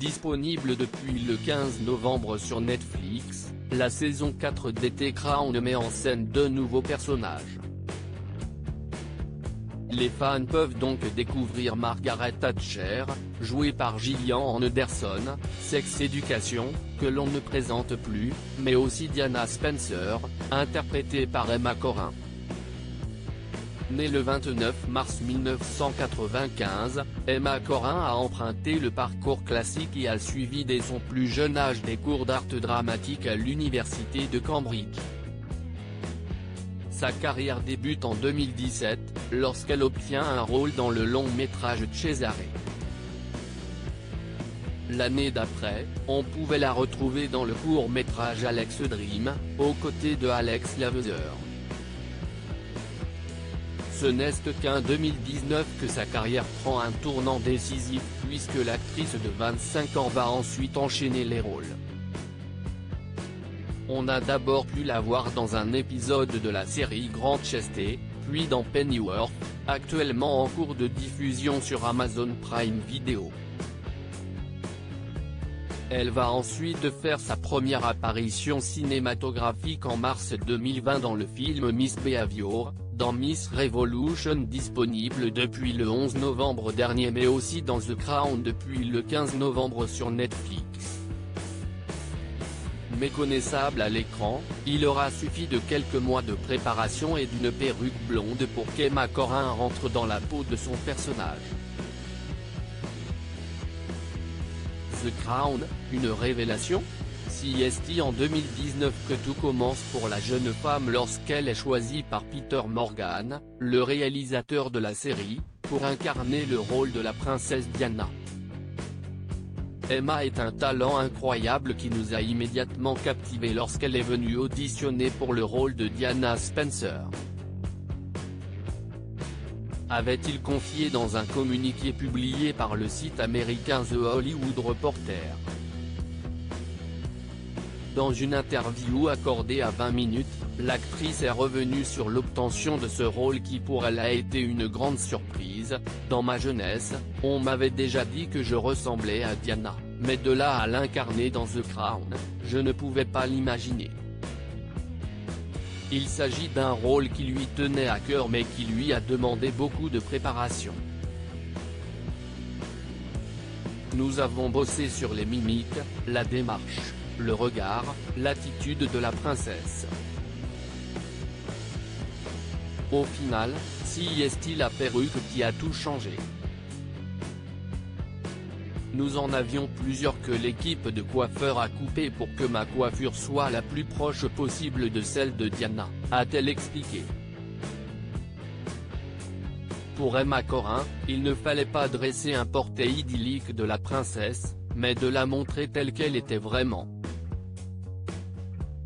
Disponible depuis le 15 novembre sur Netflix, la saison 4 d'T Crown met en scène deux nouveaux personnages. Les fans peuvent donc découvrir Margaret Thatcher, jouée par Gillian Anderson, Sex Education, que l'on ne présente plus, mais aussi Diana Spencer, interprétée par Emma Corrin. Née le 29 mars 1995, Emma Corrin a emprunté le parcours classique et a suivi dès son plus jeune âge des cours d'art dramatique à l'université de Cambridge. Sa carrière débute en 2017, lorsqu'elle obtient un rôle dans le long-métrage Cesare. L'année d'après, on pouvait la retrouver dans le court-métrage Alex Dream, aux côtés de Alex Lavezeur. Ce n'est qu'en 2019 que sa carrière prend un tournant décisif puisque l'actrice de 25 ans va ensuite enchaîner les rôles. On a d'abord pu la voir dans un épisode de la série Grantchester, puis dans Pennyworth, actuellement en cours de diffusion sur Amazon Prime Video. Elle va ensuite faire sa première apparition cinématographique en mars 2020 dans le film Miss Behavior, dans Miss Revolution disponible depuis le 11 novembre dernier mais aussi dans The Crown depuis le 15 novembre sur Netflix. Méconnaissable à l'écran, il aura suffi de quelques mois de préparation et d'une perruque blonde pour qu'Emma Corrin rentre dans la peau de son personnage. The Crown, une révélation ? Si est en 2019 que tout commence pour la jeune femme lorsqu'elle est choisie par Peter Morgan, le réalisateur de la série, pour incarner le rôle de la princesse Diana. Emma est un talent incroyable qui nous a immédiatement captivés lorsqu'elle est venue auditionner pour le rôle de Diana Spencer. Avait-il confié dans un communiqué publié par le site américain The Hollywood Reporter. Dans une interview accordée à 20 minutes, l'actrice est revenue sur l'obtention de ce rôle qui pour elle a été une grande surprise. Dans ma jeunesse, on m'avait déjà dit que je ressemblais à Diana, mais de là à l'incarner dans The Crown, je ne pouvais pas l'imaginer. Il s'agit d'un rôle qui lui tenait à cœur mais qui lui a demandé beaucoup de préparation. Nous avons bossé sur les mimiques, la démarche, le regard, l'attitude de la princesse. Au final, si est-il la perruque qui a tout changé. Nous en avions plusieurs que l'équipe de coiffeurs a coupé pour que ma coiffure soit la plus proche possible de celle de Diana, a-t-elle expliqué. Pour Emma Corrin, il ne fallait pas dresser un portrait idyllique de la princesse, mais de la montrer telle qu'elle était vraiment.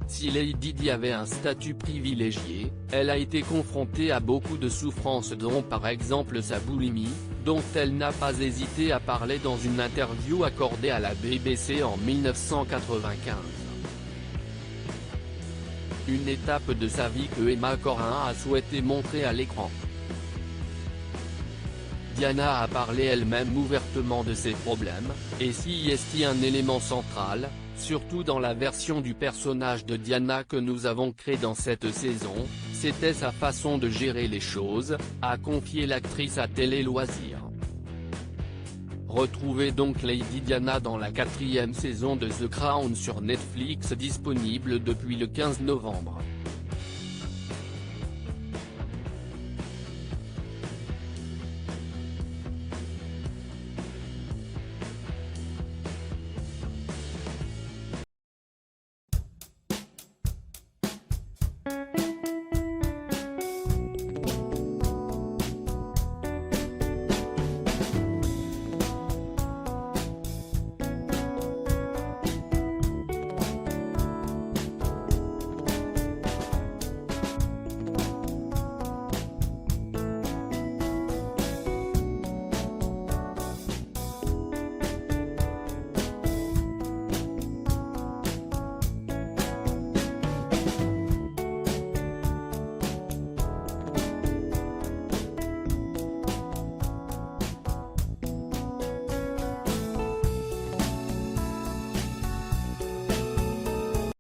Si Lady Di avait un statut privilégié, elle a été confrontée à beaucoup de souffrances dont par exemple sa boulimie, dont elle n'a pas hésité à parler dans une interview accordée à la BBC en 1995. Une étape de sa vie que Emma Corrin a souhaité montrer à l'écran. Diana a parlé elle-même ouvertement de ses problèmes, et si est un élément central, surtout dans la version du personnage de Diana que nous avons créé dans cette saison, c'était sa façon de gérer les choses, a confié l'actrice à Télé Loisirs. Retrouvez donc Lady Diana dans la 4e saison de The Crown sur Netflix disponible depuis le 15 novembre.